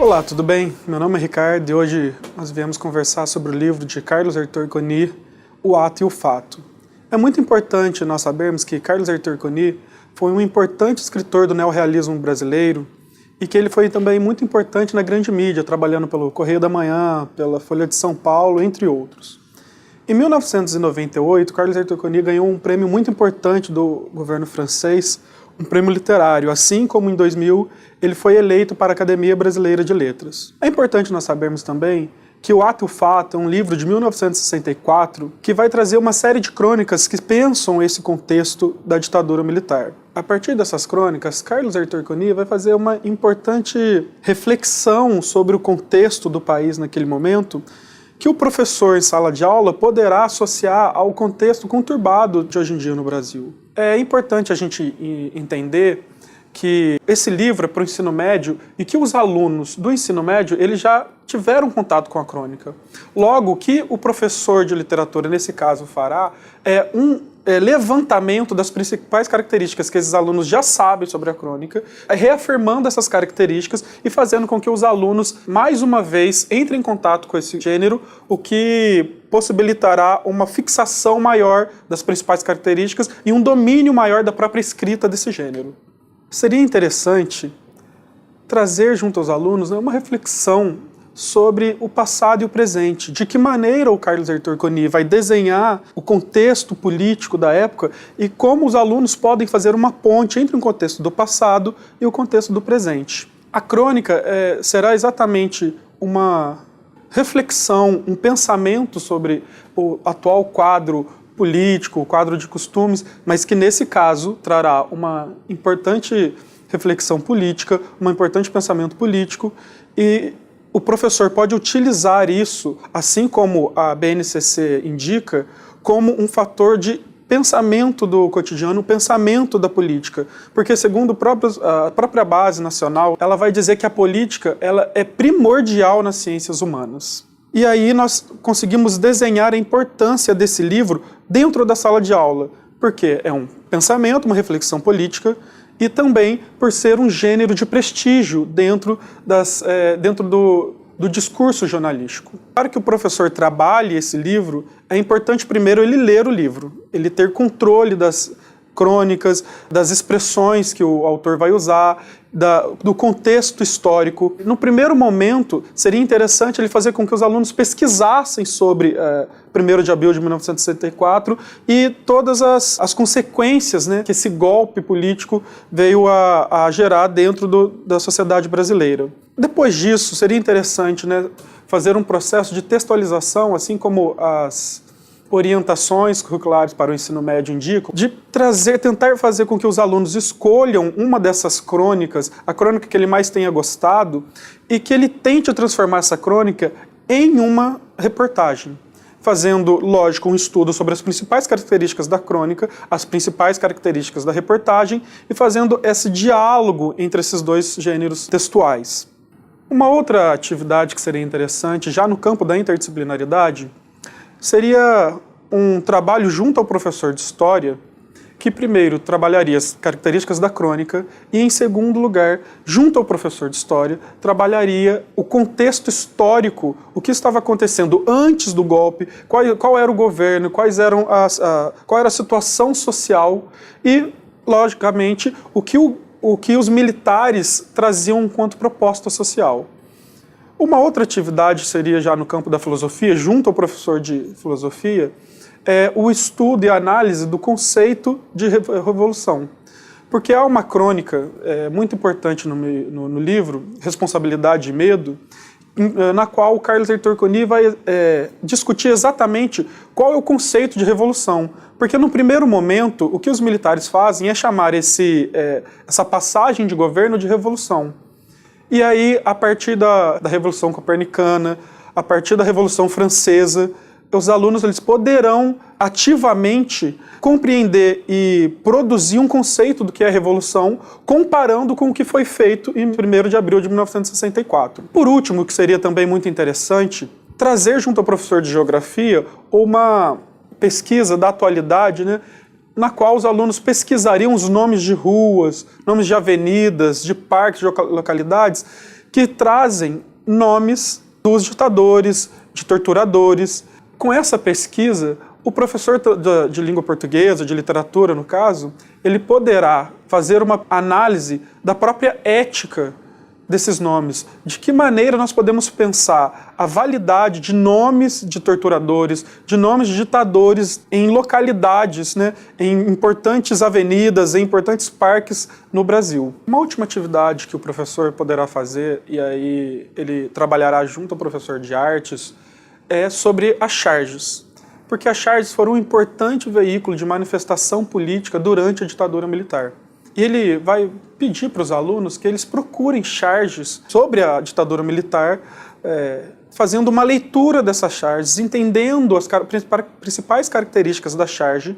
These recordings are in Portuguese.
Olá, tudo bem? Meu nome é Ricardo e hoje nós viemos conversar sobre o livro de Carlos Arthur Coni, O Ato e o Fato. É muito importante nós sabermos que Carlos Arthur Coni foi um importante escritor do neorrealismo brasileiro e que ele foi também muito importante na grande mídia, trabalhando pelo Correio da Manhã, pela Folha de São Paulo, entre outros. Em 1998, Carlos Arthur Coni ganhou um prêmio muito importante do governo francês, um prêmio literário, assim como em 2000 ele foi eleito para a Academia Brasileira de Letras. É importante nós sabermos também que O Ato e o Fato é um livro de 1964 que vai trazer uma série de crônicas que pensam esse contexto da ditadura militar. A partir dessas crônicas, Carlos Arthur Coni vai fazer uma importante reflexão sobre o contexto do país naquele momento, que o professor em sala de aula poderá associar ao contexto conturbado de hoje em dia no Brasil. É importante a gente entender que esse livro é para o ensino médio e que os alunos do ensino médio eles já tiveram contato com a crônica. Logo, o que o professor de literatura, nesse caso, fará é um levantamento das principais características que esses alunos já sabem sobre a crônica, reafirmando essas características e fazendo com que os alunos, mais uma vez, entrem em contato com esse gênero, o que possibilitará uma fixação maior das principais características e um domínio maior da própria escrita desse gênero. Seria interessante trazer junto aos alunos uma reflexão sobre o passado e o presente, de que maneira o Carlos Arthur Coni vai desenhar o contexto político da época e como os alunos podem fazer uma ponte entre o contexto do passado e o contexto do presente. A crônica será exatamente uma reflexão, um pensamento sobre o atual quadro político, o quadro de costumes, mas que nesse caso trará uma importante reflexão política, um importante pensamento político e o professor pode utilizar isso, assim como a BNCC indica, como um fator de pensamento do cotidiano, pensamento da política. Porque, segundo a própria base nacional, ela vai dizer que a política ela é primordial nas ciências humanas. E aí nós conseguimos desenhar a importância desse livro dentro da sala de aula, porque é um pensamento, uma reflexão política, e também por ser um gênero de prestígio dentro do discurso jornalístico. Para que o professor trabalhe esse livro, é importante primeiro ele ler o livro, ele ter controle das crônicas, das expressões que o autor vai usar, do contexto histórico. No primeiro momento, seria interessante ele fazer com que os alunos pesquisassem sobre 1º de abril de 1964 e todas as consequências, né, que esse golpe político veio a gerar dentro da sociedade brasileira. Depois disso, seria interessante, né, fazer um processo de textualização, assim como as orientações curriculares para o ensino médio indicam, de tentar fazer com que os alunos escolham uma dessas crônicas, a crônica que ele mais tenha gostado, e que ele tente transformar essa crônica em uma reportagem, fazendo, lógico, um estudo sobre as principais características da crônica, as principais características da reportagem, e fazendo esse diálogo entre esses dois gêneros textuais. Uma outra atividade que seria interessante, já no campo da interdisciplinaridade, seria um trabalho junto ao professor de História, que primeiro trabalharia as características da crônica e, em segundo lugar, junto ao professor de História, trabalharia o contexto histórico, o que estava acontecendo antes do golpe, qual era o governo, qual era a situação social e, logicamente, o que os militares traziam enquanto proposta social. Uma outra atividade seria já no campo da filosofia, junto ao professor de filosofia, o estudo e a análise do conceito de revolução. Porque há uma crônica muito importante no livro, Responsabilidade e Medo, na qual o Carlos Arthur Coni vai discutir exatamente qual é o conceito de revolução. Porque no primeiro momento, o que os militares fazem é chamar essa passagem de governo de revolução. E aí, a partir da Revolução Copernicana, a partir da Revolução Francesa, os alunos eles poderão ativamente compreender e produzir um conceito do que é a Revolução, comparando com o que foi feito em 1º de abril de 1964. Por último, o que seria também muito interessante, trazer junto ao professor de Geografia uma pesquisa da atualidade, né, na qual os alunos pesquisariam os nomes de ruas, nomes de avenidas, de parques, de localidades, que trazem nomes dos ditadores, de torturadores. Com essa pesquisa, o professor de língua portuguesa, de literatura no caso, ele poderá fazer uma análise da própria ética desses nomes. De que maneira nós podemos pensar a validade de nomes de torturadores, de nomes de ditadores em localidades, né, em importantes avenidas, em importantes parques no Brasil. Uma última atividade que o professor poderá fazer, e aí ele trabalhará junto ao professor de artes, é sobre as charges. Porque as charges foram um importante veículo de manifestação política durante a ditadura militar. E ele vai pedir para os alunos que eles procurem charges sobre a ditadura militar, fazendo uma leitura dessas charges, entendendo as principais características da charge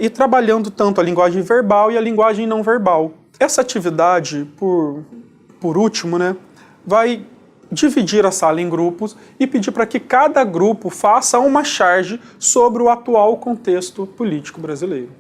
e trabalhando tanto a linguagem verbal e a linguagem não verbal. Essa atividade, por último, né, vai dividir a sala em grupos e pedir para que cada grupo faça uma charge sobre o atual contexto político brasileiro.